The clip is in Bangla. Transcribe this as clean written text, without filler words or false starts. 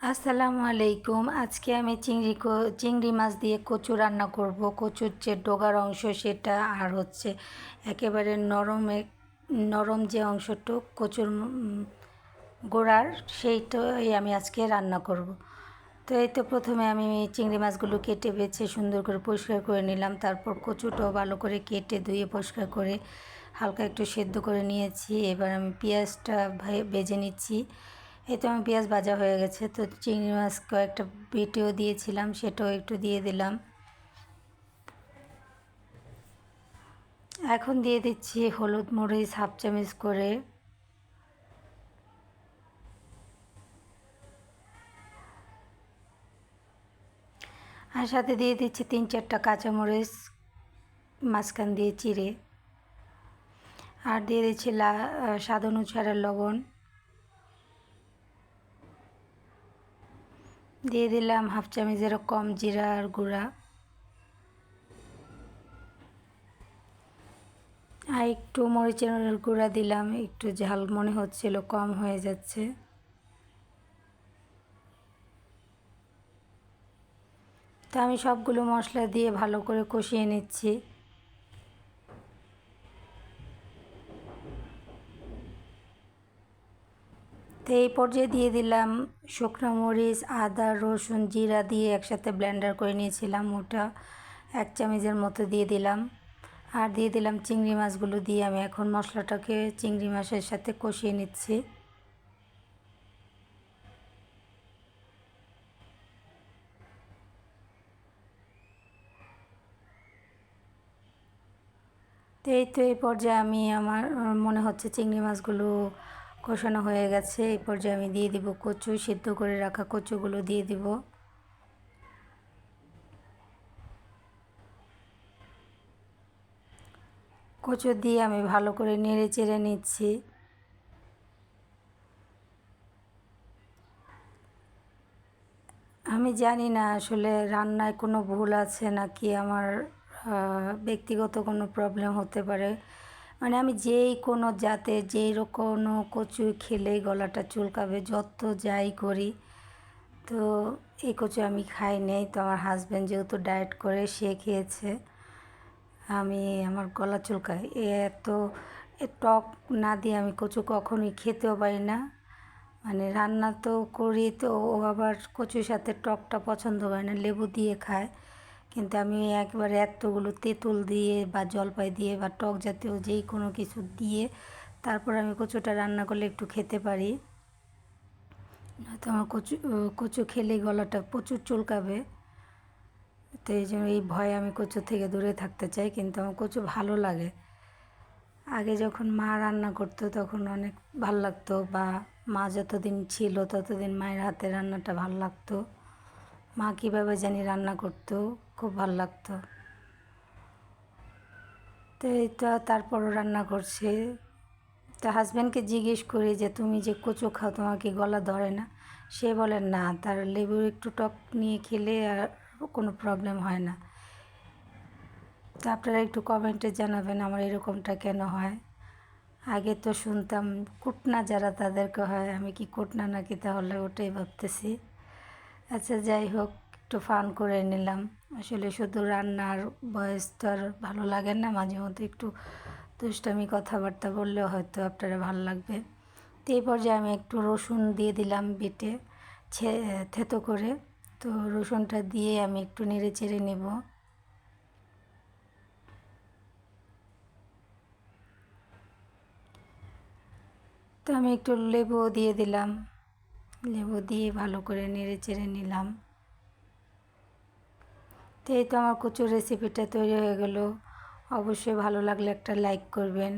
আসসালামু আলাইকুম। আজকে আমি চিংড়ি মাছ দিয়ে কচু রান্না করব। কচুর যে ডগার অংশ সেটা আর হচ্ছে একেবারে নরম যে অংশটুক কচুর গোড়ার সেইটাই আমি আজকে রান্না করব। তো এই তো প্রথমে আমি চিংড়ি মাছগুলো কেটে বেছে সুন্দর করে পরিষ্কার করে নিলাম। তারপর কচুটাও ভালো করে কেটে ধুয়ে পরিষ্কার করে হালকা একটু সেদ্ধ করে নিয়েছি। এবার আমি পেঁয়াজটা ভেজে নিচ্ছি। এই তো আমার পেঁয়াজ ভাজা হয়ে গেছে। তো চিংড়ি মাছ কয়েকটা বেটেও দিয়েছিলাম, সেটাও একটু দিয়ে দিলাম। এখন দিয়ে দিচ্ছি হলুদ মরিচ হাফ চামচ করে, আর সাথে দিয়ে দিচ্ছি 3-4টা কাঁচামরিচ মাঝখান দিয়ে চিড়ে, আর দিয়ে দিচ্ছি স্বাদ অনুসারে লবণ, দিয়ে দিলাম হাফ চামচের কম জিরার গুঁড়া, আর একটু মরিচের গুঁড়া দিলাম, একটু ঝাল মনে হচ্ছিল কম হয়ে যাচ্ছে। তো আমি সবগুলো মশলা দিয়ে ভালো করে কষিয়ে নিচ্ছি। তো এই পর্যায়ে দিয়ে দিলাম শুকনো মরিচ, আদা, রসুন, জিরা দিয়ে একসাথে ব্লেন্ডার করে নিয়েছিলাম, ওটা 1 চামচের মতো দিয়ে দিলাম। আর দিয়ে দিলাম চিংড়ি মাছগুলো দিয়ে আমি এখন মশলাটাকে চিংড়ি মাছের সাথে কষিয়ে নিচ্ছি। তো এই পর্যায়ে আমি আমার মনে হচ্ছে চিংড়ি মাছগুলো কষানো হয়ে গেছে। এই পর্যায়ে আমি দিয়ে দিব কচু, সিদ্ধ করে রাখা কচুগুলো দিয়ে দিব। কচু দিয়ে আমি ভালো করে নেড়ে চেড়ে নিচ্ছি। আমি জানি না আসলে রান্নায় কোনো ভুল আছে নাকি আমার ব্যক্তিগত কোনো প্রবলেম হতে পারে। মানে আমি যেই কোনো জাতের যেই কোনো কচু খেলেই গলাটা চুলকাবে, যত যাই করি। তো এই কচু আমি খাই নাই, তো আমার হাজব্যান্ড যেহেতু ডায়েট করে সে খেয়েছে, আমি আমার গলা চুলকায় এত টক না দিয়ে আমি কচু কখনোই খেতেও পারি না। মানে রান্না তো করি, তো ও আবার কচুর সাথে টকটা পছন্দ করে না, লেবু দিয়ে খায়। কিন্তু আমি একবারে এতগুলো তেঁতুল দিয়ে বা জলপাই দিয়ে বা টক জাতীয় যেই কোনো কিছু দিয়ে তারপর আমি কচুটা রান্না করলে একটু খেতে পারি। নয়তো আমার কচু খেলেই গলাটা প্রচুর চুলকাবে। তো এই জন্য এই ভয়ে আমি কচু থেকে দূরে থাকতে চাই, কিন্তু আমার কচু ভালো লাগে। আগে যখন মা রান্না করতো তখন অনেক ভাল লাগতো, বা মা যতদিন ছিল ততদিন মায়ের হাতে রান্নাটা ভাল লাগতো। মা কীভাবে জানি রান্না করতো, খুব ভাল লাগতো। তো এইটা তারপরও রান্না করছে। তো হাজব্যান্ডকে জিজ্ঞেস করি যে তুমি যে কচু খাও তোমার কি গলা ধরে না? সে বলে না, তার লেবুর একটু টক নিয়ে খেলে আর কোনো প্রবলেম হয় না। তো আপনারা একটু কমেন্টে জানাবেন আমার এরকমটা কেন হয়। আগে তো শুনতাম কুটনা যারা তাদেরকে হয়, আমি কি কুটনা নাকি তাহলে ওটাই ভাবতেছি। আচ্ছা যাই হোক, একটু ফান করে নিলাম। আসলে শুধু রান্নার বয়স তো আর ভালো লাগে না, মাঝে মধ্যে একটু দুষ্টামি কথাবার্তা বললেও হয়তো আপনারা ভালো লাগবে। তো এই পর্যায়ে আমি একটু রসুন দিয়ে দিলাম বেটে থেতো করে। তো রসুনটা দিয়ে আমি একটু নেড়ে চেড়ে নেব। তো আমি একটু লেবুও দিয়ে দিলাম, লেবু দিয়ে ভালো করে নেড়ে চেড়ে নিলাম। তো এই তো আমার কচুর রেসিপিটা তৈরি হয়ে গেল। অবশ্যই ভালো লাগলে একটা লাইক করবেন।